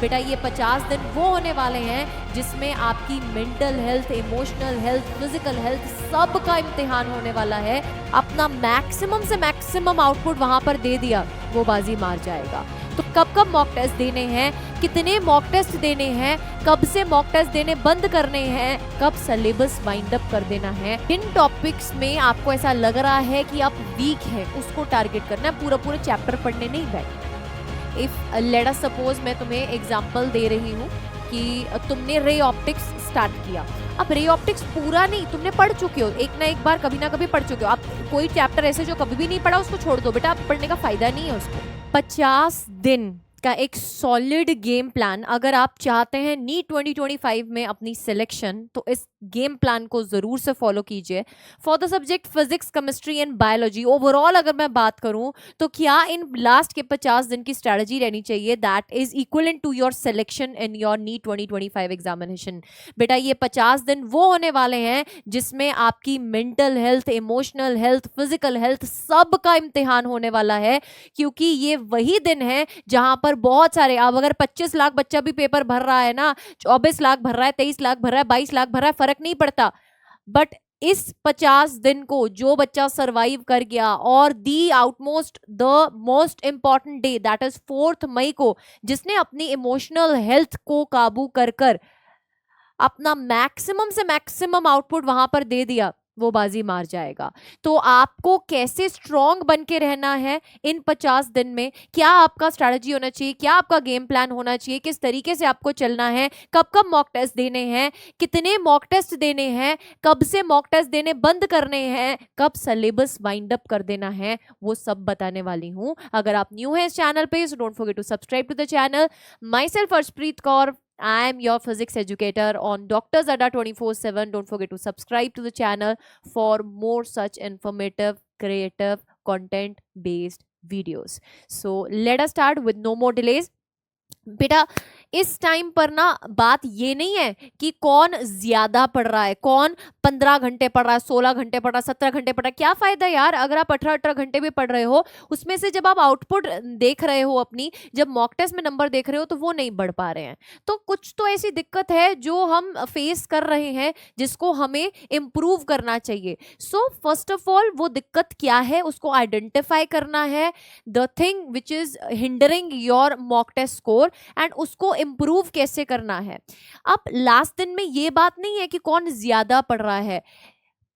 बेटा ये 50 दिन वो होने वाले हैं जिसमें आपकी mental health, emotional health, physical health सब का इम्तिहान होने वाला है। अपना मैक्सिमम से मैक्सिमम आउटपुट वहां पर दे दिया, वो बाजी मार जाएगा। तो कब कब मॉक टेस्ट देने हैं, कितने मॉक टेस्ट देने हैं, कब से मॉक टेस्ट देने बंद करने हैं, कब सिलेबस वाइंड अप कर देना है, इन टॉपिक्स में आपको ऐसा लग रहा है कि आप वीक हैं उसको टारगेट करना है, पूरा पूरा चैप्टर पढ़ने नहीं बैठना। इफ लेट अस सपोज मैं तुम्हें एग्जांपल दे रही हूँ कि तुमने रे ऑप्टिक्स स्टार्ट किया। अब रे ऑप्टिक्स पूरा नहीं, तुमने पढ़ चुके हो, एक ना एक बार कभी ना कभी पढ़ चुके हो। आप कोई चैप्टर ऐसे जो कभी भी नहीं पढ़ा उसको छोड़ दो बेटा, आप पढ़ने का फायदा नहीं है उसको। 50 दिन का एक सॉलिड गेम प्लान अगर आप चाहते हैं नीट 2025 में अपनी सिलेक्शन, तो इस गेम प्लान को जरूर से फॉलो कीजिए for the subject physics, chemistry and biology. Overall अगर मैं बात करूं तो क्या इन लास्ट के 50 दिन की स्ट्रेटजी रहनी चाहिए that is equivalent to your selection in your NEET 2025 examination. बेटा ये 50 दिन वो होने वाले हैं जिसमें आपकी mental health, emotional health, physical health सब का इम्तिहान होने वाला है, क्योंकि ये वही दिन है जहां पर बहुत सारे, अब अगर 25 लाख बच्चा भी पेपर भर रहा है ना, 24 लाख भर रहा है, 23 लाख भर रहा है, 22 लाख भर रहा है, फर्क नहीं पड़ता। बट इस 50 दिन को जो बच्चा सरवाइव कर गया और the outmost the most important day that is 4 मई को, जिसने अपनी इमोशनल हेल्थ को काबू कर कर अपना मैक्सिमम से मैक्सिमम आउटपुट वहां पर दे दिया, वो बाजी मार जाएगा। तो आपको कैसे स्ट्रॉन्ग बन के रहना है इन 50 दिन में, क्या आपका स्ट्रैटेजी होना चाहिए, क्या आपका गेम प्लान होना चाहिए, किस तरीके से आपको चलना है, कब कब मॉक टेस्ट देने हैं, कितने मॉक टेस्ट देने हैं, कब से मॉक टेस्ट देने बंद करने हैं, कब सिलेबस वाइंड अप कर देना है, वो सब बताने वाली हूं। अगर आप न्यू हैं इस चैनल पे, so don't forget to subscribe to the channel. Myself Arshpreet Kaur, I am your physics educator on Dr. Zada 24/7. Don't forget to subscribe to the channel for more such informative, creative, content-based videos. So let us start with no more delays. बेटा इस time पर ना बात ये नहीं है कि कौन ज्यादा पढ़ रहा है, कौन 15 घंटे पढ़ रहा है, 16 घंटे पढ़ रहा है, 17 घंटे पढ़ रहा है। क्या फायदा यार अगर आप 18 घंटे भी पढ़ रहे हो, उसमें से जब आप आउटपुट देख रहे हो अपनी, जब मॉक टेस्ट में नंबर देख रहे हो तो वो नहीं बढ़ पा रहे हैं। तो कुछ तो ऐसी दिक्कत है जो हम फेस कर रहे हैं जिसको हमें इम्प्रूव करना चाहिए। सो फर्स्ट ऑफ ऑल वो दिक्कत क्या है उसको आइडेंटिफाई करना है, the thing which is hindering your mock test score, and उसको इम्प्रूव कैसे करना है। अब लास्ट दिन में ये बात नहीं है कि कौन ज्यादा पढ़ रहा है,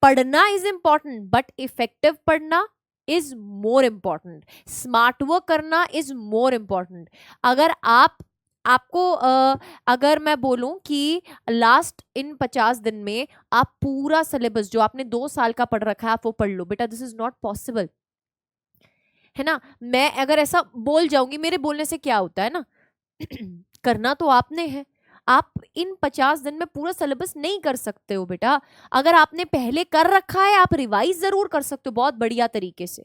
पढ़ना इज इंपॉर्टेंट बट इफेक्टिव पढ़ना is more important, smart work करना इज मोर इंपॉर्टेंट। अगर आपको अगर मैं बोलूं कि लास्ट इन 50 दिन में आप पूरा सिलेबस जो आपने 2 साल का पढ़ रखा है आप वो पढ़ लो, बेटा दिस इज नॉट पॉसिबल, है ना। मैं अगर ऐसा बोल जाऊंगी, मेरे बोलने से क्या होता है ना करना तो आपने है, आप इन 50 दिन में पूरा सिलेबस नहीं कर सकते हो बेटा। अगर आपने पहले कर रखा है आप रिवाइज जरूर कर सकते हो बहुत बढ़िया तरीके से।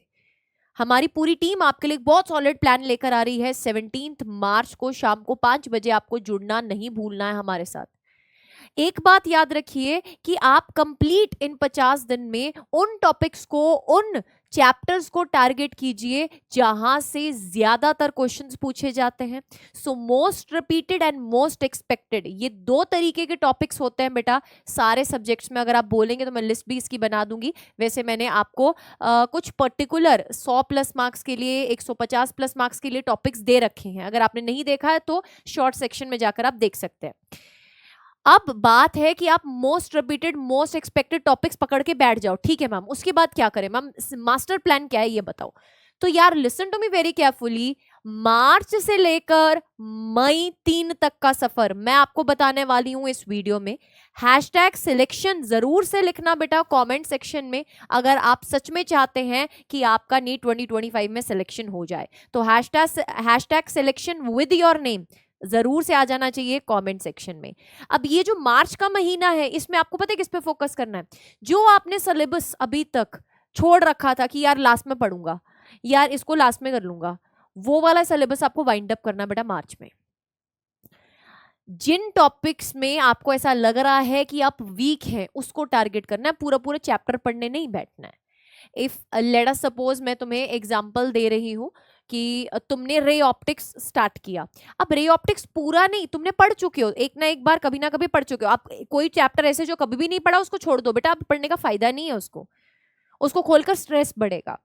हमारी पूरी टीम आपके लिए बहुत सॉलिड प्लान लेकर आ रही है। 17 मार्च को शाम को 5 बजे आपको जुड़ना नहीं भूलना है हमारे साथ। एक बात याद रखिए कि आप कंप्लीट इन 50 दिन में उन टॉपिक्स को, उन चैप्टर्स को टारगेट कीजिए जहां से ज्यादातर क्वेश्चंस पूछे जाते हैं। So most repeated and most expected, ये 2 तरीके के टॉपिक्स होते हैं बेटा सारे सब्जेक्ट्स में। अगर आप बोलेंगे तो मैं लिस्ट भी इसकी बना दूंगी। वैसे मैंने आपको कुछ पर्टिकुलर 100+ मार्क्स के लिए, 150+ मार्क्स के लिए टॉपिक्स दे रखे हैं। अगर आपने नहीं देखा है तो शॉर्ट सेक्शन में जाकर आप देख सकते हैं। अब बात है कि आप most repeated, most expected topics पकड़ के बैठ जाओ, ठीक है मैम। उसके बाद क्या करें मैम, मास्टर प्लान क्या है ये बताओ। तो यार listen to me very carefully, मार्च से लेकर मई 3 तक का सफर मैं आपको बताने वाली हूं इस वीडियो में। #सिलेक्शन जरूर से लिखना बेटा कमेंट सेक्शन में अगर आप सच में चाहते हैं कि आपका नीट 2025 में सिलेक्शन हो जाए। तो #सिलेक्शन विद योर नेम जरूर से आ जाना चाहिए कमेंट सेक्शन में। अब ये जो मार्च का महीना है इसमें आपको पता है किस पे फोकस करना है, जो आपने सिलेबस अभी तक छोड़ रखा था कि यार लास्ट में पढ़ूंगा, यार इसको लास्ट में कर लूंगा, वो वाला सिलेबस आपको वाइंड अप करना बेटा मार्च में। जिन टॉपिक्स में आपको ऐसा लग रहा है कि आप वीक हैं उसको टारगेट करना है, पूरा पूरा चैप्टर पढ़ने नहीं बैठना है। इफ लेट अस सपोज मैं तुम्हें एग्जांपल दे रही हूं कि तुमने रे ऑप्टिक्स स्टार्ट किया। अब रे ऑप्टिक्स पूरा नहीं, तुमने पढ़ चुके हो, एक ना एक बार कभी ना कभी पढ़ चुके हो। आप कोई चैप्टर ऐसे जो कभी भी नहीं पढ़ा उसको छोड़ दो बेटा, अब पढ़ने का फायदा नहीं है उसको, उसको खोलकर स्ट्रेस बढ़ेगा,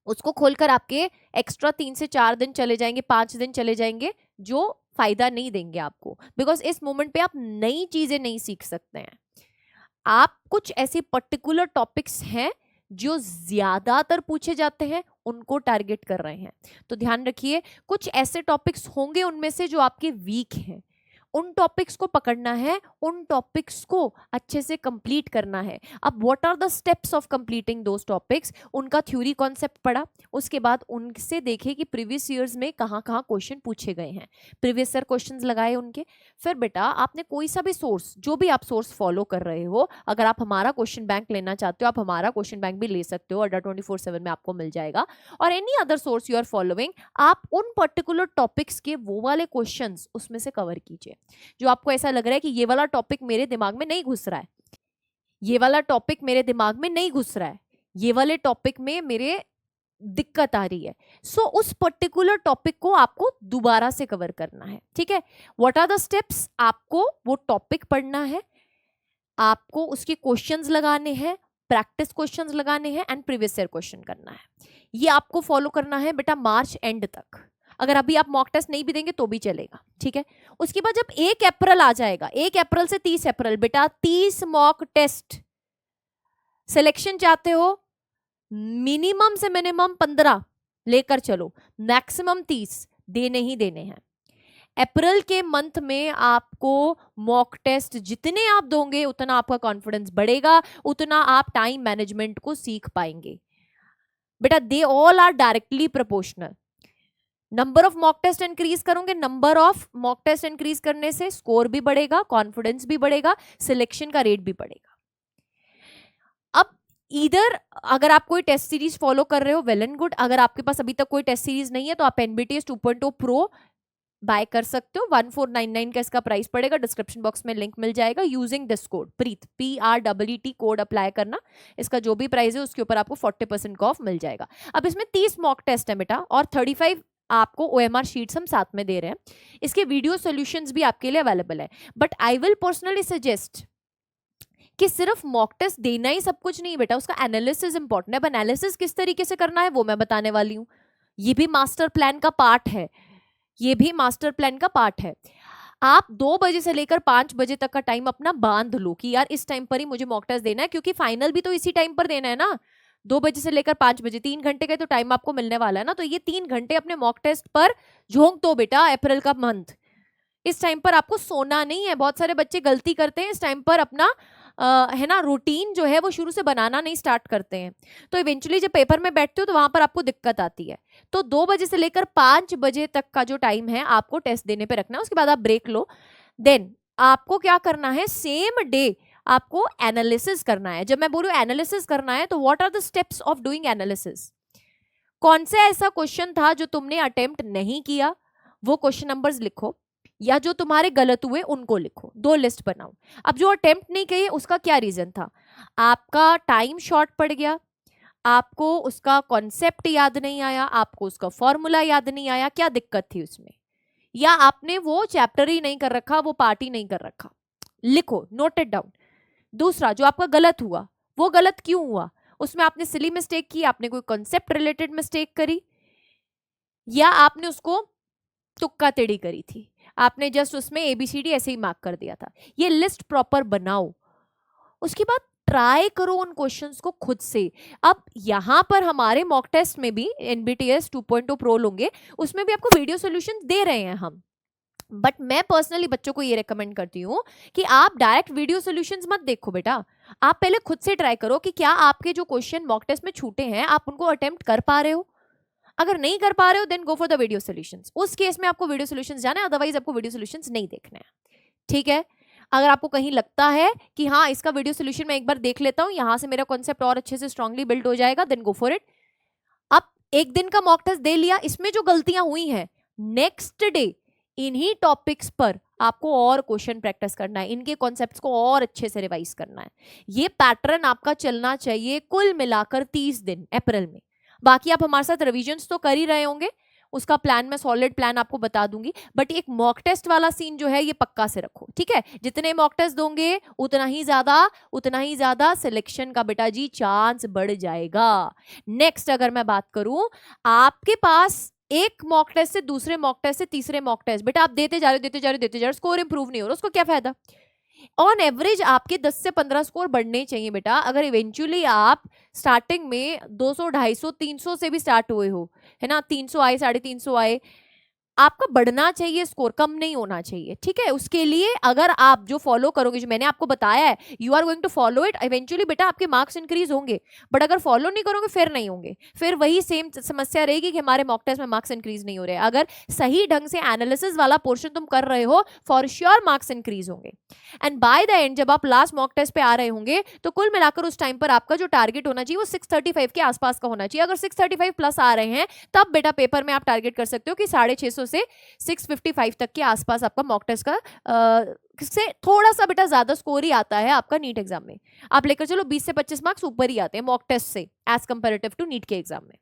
उसको खोलकर आपके एक्स्ट्रा 3 से 4 दिन चले जाएंगे, 5 दिन चले जाएंगे, जो फायदा नहीं देंगे आपको, बिकॉज इस मोमेंट पे आप नई चीजें नहीं सीख सकते हैं। आप कुछ ऐसे पर्टिकुलर टॉपिक्स हैं जो ज्यादातर पूछे जाते हैं, उनको टारगेट कर रहे हैं। तो ध्यान रखिए, कुछ ऐसे टॉपिक्स होंगे उनमें से जो आपके वीक हैं, उन टॉपिक्स को पकड़ना है, उन टॉपिक्स को अच्छे से कंप्लीट करना है। अब what are the steps of completing those topics, उनका थ्योरी कॉन्सेप्ट पढ़ा, उसके बाद उनसे देखे कि प्रीवियस ईयर्स में कहाँ कहाँ क्वेश्चन पूछे गए हैं, प्रीवियस ईयर क्वेश्चंस लगाए उनके। फिर बेटा आपने कोई सा भी सोर्स, जो भी आप सोर्स फॉलो कर रहे हो, अगर आप हमारा क्वेश्चन बैंक लेना चाहते हो, आप हमारा क्वेश्चन बैंक भी ले सकते हो, अड्डा 24/7 में आपको मिल जाएगा, और any other source you are following, आप उन पर्टिकुलर टॉपिक्स के वो वाले क्वेश्चंस उसमें से कवर कीजिए जो आपको ऐसा लग रहा है कि ये वाला टॉपिक मेरे दिमाग में नहीं घुस रहा है, ये वाला टॉपिक मेरे दिमाग में नहीं घुस रहा है, ये वाले टॉपिक में मेरे दिक्कत आ रही है। सो उस पर्टिकुलर टॉपिक को आपको दोबारा से कवर करना है। ठीक है, व्हाट आर द स्टेप्स, आपको वो टॉपिक पढ़ना है, आपको उसके क्वेश्चंस लगाने हैं, प्रैक्टिस क्वेश्चंस लगाने हैं, एंड प्रीवियस ईयर क्वेश्चन करना है। ये आपको फॉलो करना है बेटा मार्च एंड तक। अगर अभी आप मॉक टेस्ट नहीं भी देंगे तो भी चलेगा। ठीक है, उसके बाद जब 1 अप्रैल आ जाएगा, 1 अप्रैल से 30 अप्रैल, बेटा 30 मॉक टेस्ट सिलेक्शन चाहते हो, मिनिमम से मिनिमम 15 लेकर चलो, मैक्सिमम 30 देने ही देने हैं। अप्रैल के मंथ में आपको मॉक टेस्ट जितने आप दोगे उतना आपका कॉन्फिडेंस बढ़ेगा, उतना आप टाइम मैनेजमेंट को सीख पाएंगे। बेटा they all are directly proportional. Number of mock test increase करोगे, number of mock test increase करने से स्कोर भी बढ़ेगा, कॉन्फिडेंस भी बढ़ेगा, सिलेक्शन का रेट भी बढ़ेगा। अब इधर अगर आप कोई टेस्ट सीरीज फॉलो कर रहे हो, वेल एंड गुड। अगर आपके पास अभी तक कोई टेस्ट सीरीज नहीं है तो आप NBTS 2.0 प्रो बाय कर सकते हो। 1499 का इसका प्राइस पड़ेगा, डिस्क्रिप्शन बॉक्स में लिंक मिल जाएगा। Using this code Preet PREET code apply करना, इसका जो भी प्राइस है उसके ऊपर आपको 40% का ऑफ मिल जाएगा। अब इसमें 30 मॉक टेस्ट है बेटा, और 35 आपको OMR शीट्स हम साथ में दे रहे हैं। इसके वीडियो सॉल्यूशंस भी आपके लिए अवेलेबल है, but I will personally suggest कि सिर्फ मॉक टेस्ट देना ही सब कुछ नहीं बेटा, उसका एनालिसिस इंपॉर्टेंट है। अब एनालिसिस किस तरीके से करना है वो मैं बताने वाली हूँ, ये भी मास्टर प्लान का पार्ट है, ये भी मास्टर प्लान का पार्ट है। आप 2 बजे से लेकर 5 बजे तक का टाइम अपना बांध लो कि यार इस टाइम पर ही मुझे मॉक टेस्ट देना है, क्योंकि फाइनल भी तो इसी टाइम पर देना है ना। 2 बजे से लेकर 5 बजे 3 घंटे का तो टाइम आपको मिलने वाला है ना, तो ये 3 घंटे अपने मॉक टेस्ट पर झोंक दो बेटा। अप्रैल का मंथ, इस टाइम पर आपको सोना नहीं है। बहुत सारे बच्चे गलती करते हैं, इस टाइम पर अपना है ना रूटीन जो है वो शुरू से बनाना नहीं स्टार्ट करते हैं, तो इवेंचुअली जब पेपर में बैठते हो तो वहां पर आपको दिक्कत आती है। तो 2 बजे से लेकर 5 बजे तक का जो टाइम है आपको टेस्ट देने पे रखना है, उसके बाद आप ब्रेक लो। देन आपको क्या करना है, सेम डे आपको एनालिसिस करना है। जब मैं बोलूं एनालिसिस करना है तो what are the steps of doing analysis, कौन सा ऐसा क्वेश्चन था जो तुमने अटेम्प्ट नहीं किया, वो क्वेश्चन नंबर्स लिखो, या जो तुम्हारे गलत हुए उनको लिखो, 2 लिस्ट बनाओ। अब जो अटेम्प्ट नहीं किए उसका क्या रीजन था, आपका टाइम शॉर्ट पड़ गया, आपको उसका कॉन्सेप्ट याद नहीं आया, आपको उसका फॉर्मूला याद नहीं आया, क्या दिक्कत थी उसमें, या आपने वो चैप्टर ही नहीं कर रखा, वो पार्ट ही नहीं कर रखा, लिखो, नोट इट डाउन। दूसरा, जो आपका गलत हुआ वो गलत क्यों हुआ, उसमें आपने सिली मिस्टेक की, आपने कोई कॉन्सेप्ट रिलेटेड मिस्टेक करी, या आपने उसको तुक्का तिड़ी करी थी, आपने जस्ट उसमें ABCD ऐसे ही मार्क कर दिया था। ये लिस्ट प्रॉपर बनाओ, उसके बाद ट्राई करो उन क्वेश्चंस को खुद से। अब यहां पर हमारे मॉक टेस्ट में भी NBTS 2.0 प्रो लोगे, उसमें भी आपको वीडियो सॉल्यूशंस दे रहे हैं हम, बट मैं पर्सनली बच्चों को ये रेकमेंड करती हूँ कि आप डायरेक्ट वीडियो सॉल्यूशंस मत देखो बेटा, आप पहले खुद से ट्राई करो कि क्या आपके जो क्वेश्चन मॉक टेस्ट में छूटे हैं आप उनको अटेम्प्ट कर पा रहे हो। अगर नहीं कर पा रहे हो then go for the video solutions, उस केस में आपको वीडियो सॉल्यूशंस जाना है, अदरवाइज आपको वीडियो सॉल्यूशंस नहीं देखना है। ठीक है, अगर आपको कहीं लगता है कि हाँ इसका वीडियो सॉल्यूशन मैं एक बार देख लेता हूँ, यहां से मेरा कॉन्सेप्ट और अच्छे से स्ट्रांगली बिल्ड हो जाएगा, देन गो फॉर इट। अब 1 दिन का मॉक टेस्ट दे लिया, इसमें जो गलतियां हुई हैं नेक्स्ट डे इन्हीं टॉपिक्स पर आपको और क्वेश्चन प्रैक्टिस करना है, इनके कॉन्सेप्ट्स को और अच्छे से रिवाइज करना है। ये पैटर्न आपका चलना चाहिए कुल मिलाकर 30 दिन अप्रैल में। बाकी आप हमारे साथ रिविजन्स तो कर ही रहे होंगे, उसका प्लान मैं सॉलिड प्लान आपको बता दूंगी, बट एक मॉक टेस्ट वाला सीन जो है ये पक्का से रखो, ठीक है। जितने मॉक टेस्ट दोगे उतना ही ज्यादा सिलेक्शन का बेटा जी चांस बढ़ जाएगा। नेक्स्ट अगर मैं बात करूं, आपके पास एक मॉक टेस्ट से दूसरे मॉक टेस्ट से तीसरे मॉक टेस्ट बेटा आप देते जा रहे हो, स्कोर इंप्रूव नहीं हो रहा, उसको क्या फायदा। ऑन एवरेज आपके 10 से 15 स्कोर बढ़ने चाहिए बेटा। अगर इवेंचुअली आप स्टार्टिंग में 200 250 300 से भी स्टार्ट हुए हो, है ना, 300 आए 350 आए, आपका बढ़ना चाहिए स्कोर, कम नहीं होना चाहिए, ठीक है। उसके लिए अगर आप जो फॉलो करोगे, जो मैंने आपको बताया है, you are going to follow it, eventually बेटा आपके मार्क्स इंक्रीज होंगे। बट अगर फॉलो नहीं करोगे फिर नहीं होंगे, फिर वही सेम समस्या रहेगी कि हमारे मॉक टेस्ट में मार्क्स इंक्रीज नहीं हो रहे। अगर सही ढंग से एनालिसिस वाला पोर्शन तुम कर रहे हो, फॉर श्योर मार्क्स इंक्रीज होंगे। एंड बाय द एंड जब आप लास्ट मॉक टेस्ट पे आ रहे होंगे तो कुल मिलाकर उस टाइम पर आपका जो टारगेट होना चाहिए वो 635 के आसपास का होना चाहिए। अगर 635 प्लस आ रहे हैं तब बेटा पेपर में आप टारगेट कर सकते हो कि 650 से 655 तक के आसपास आपका मॉक टेस्ट का से थोड़ा सा बेटा ज्यादा स्कोर ही आता है आपका नीट एग्जाम में। आप लेकर चलो 20 से 25 मार्क्स ऊपर ही आते हैं मॉक टेस्ट से एज कंपेरेटिव टू नीट के एग्जाम में।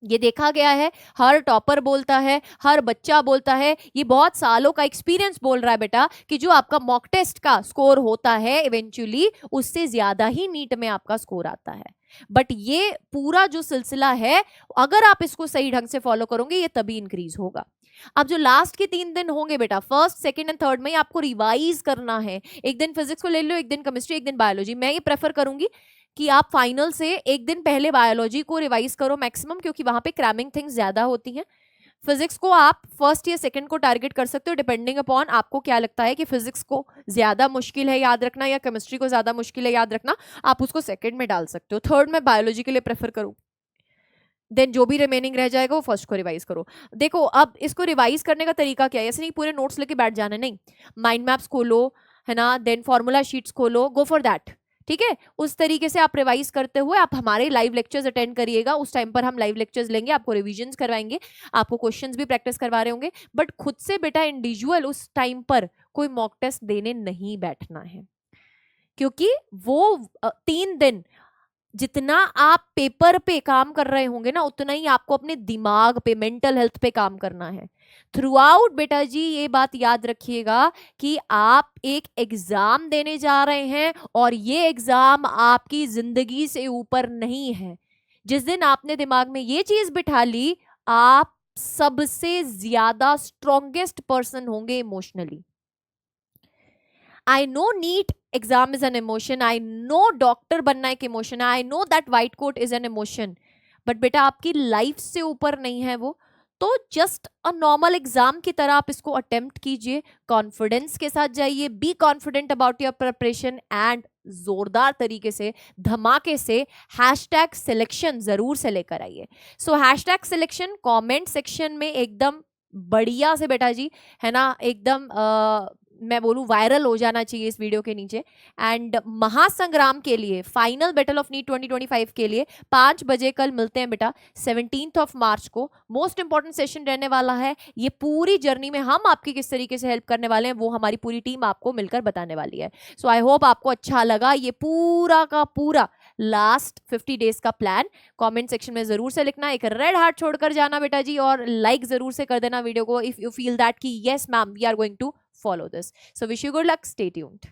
ये देखा गया है, हर टॉपर बोलता है, हर बच्चा बोलता है, ये बहुत सालों का एक्सपीरियंस बोल रहा है बेटा कि जो आपका मॉक टेस्ट का स्कोर होता है इवेंचुअली उससे ज्यादा ही नीट में आपका स्कोर आता है। बट ये पूरा जो सिलसिला है अगर आप इसको सही ढंग से फॉलो करोगे ये तभी इंक्रीज होगा। अब जो लास्ट के 3 दिन होंगे बेटा, फर्स्ट सेकंड एंड थर्ड में आपको रिवाइज करना है। एक दिन फिजिक्स को ले लो, एक दिन केमिस्ट्री, एक दिन बायोलॉजी। मैं ये प्रेफर करूंगी कि आप फाइनल से एक दिन पहले बायोलॉजी को रिवाइज करो मैक्सिमम, क्योंकि वहां पे क्रैमिंग थिंग्स ज्यादा होती हैं। फिजिक्स को आप फर्स्ट या सेकंड को टारगेट कर सकते हो डिपेंडिंग अपॉन आपको क्या लगता है कि फिजिक्स को ज्यादा मुश्किल है याद रखना या केमिस्ट्री को ज्यादा मुश्किल है याद रखना, आप उसको सेकंड में डाल सकते हो। थर्ड में बायोलॉजी के लिए प्रेफर करूँ, देन जो भी रिमेनिंग रह जाएगा वो फर्स्ट को रिवाइज करो। देखो अब इसको रिवाइज करने का तरीका क्या है, ऐसे नहीं पूरे नोट्स लेके बैठ जाना, नहीं, माइंड मैप्स खोलो, है ना, देन फॉर्मूला शीट्स खोलो, गो फॉर दैट, ठीक है। उस तरीके से आप रिवाइज करते हुए आप हमारे लाइव लेक्चर्स अटेंड करिएगा। उस टाइम पर हम लाइव लेक्चर्स लेंगे, आपको रिविजन्स करवाएंगे, आपको क्वेश्चंस भी प्रैक्टिस करवा रहे होंगे। बट खुद से बेटा इंडिविजुअल उस टाइम पर कोई मॉक टेस्ट देने नहीं बैठना है, क्योंकि वो 3 दिन जितना आप पेपर पे काम कर रहे होंगे ना उतना ही आपको अपने दिमाग पे, मेंटल हेल्थ पे काम करना है थ्रू आउट। बेटा जी ये बात याद रखिएगा कि आप एक एग्जाम देने जा रहे हैं और ये एग्जाम आपकी जिंदगी से ऊपर नहीं है। जिस दिन आपने दिमाग में ये चीज बिठा ली, आप सबसे ज्यादा स्ट्रॉन्गेस्ट पर्सन होंगे emotionally. I know NEET exam is an emotion. I know doctor बनना एक इमोशन है. I know that white coat is an emotion. But बेटा आपकी लाइफ से ऊपर नहीं है वो, तो जस्ट अ नॉर्मल एग्जाम की तरह आप इसको अटेम्प्ट कीजिए, कॉन्फिडेंस के साथ जाइए, be confident about your preparation and जोरदार तरीके से धमाके से हैशटैग सिलेक्शन जरूर से लेकर आइए। सो हैशटैग सिलेक्शन कमेंट सेक्शन में एकदम बढ़िया से बेटा जी, है ना, एकदम मैं बोलूं वायरल हो जाना चाहिए इस वीडियो के नीचे। एंड महासंग्राम के लिए, फाइनल बैटल ऑफ नीट 2025 के लिए 5 बजे कल मिलते हैं बेटा 17 मार्च को। मोस्ट इंपॉर्टेंट सेशन रहने वाला है। ये पूरी जर्नी में हम आपकी किस तरीके से हेल्प करने वाले हैं वो हमारी पूरी टीम आपको मिलकर बताने वाली है। सो आई होप आपको अच्छा लगा ये पूरा का पूरा लास्ट 50 डेज का प्लान। कमेंट सेक्शन में जरूर से लिखना, एक रेड हार्ट छोड़कर जाना बेटा जी, और लाइक जरूर से कर देना वीडियो को इफ यू फील दैट कि yes ma'am we are going to follow this. So wish you good luck. Stay tuned.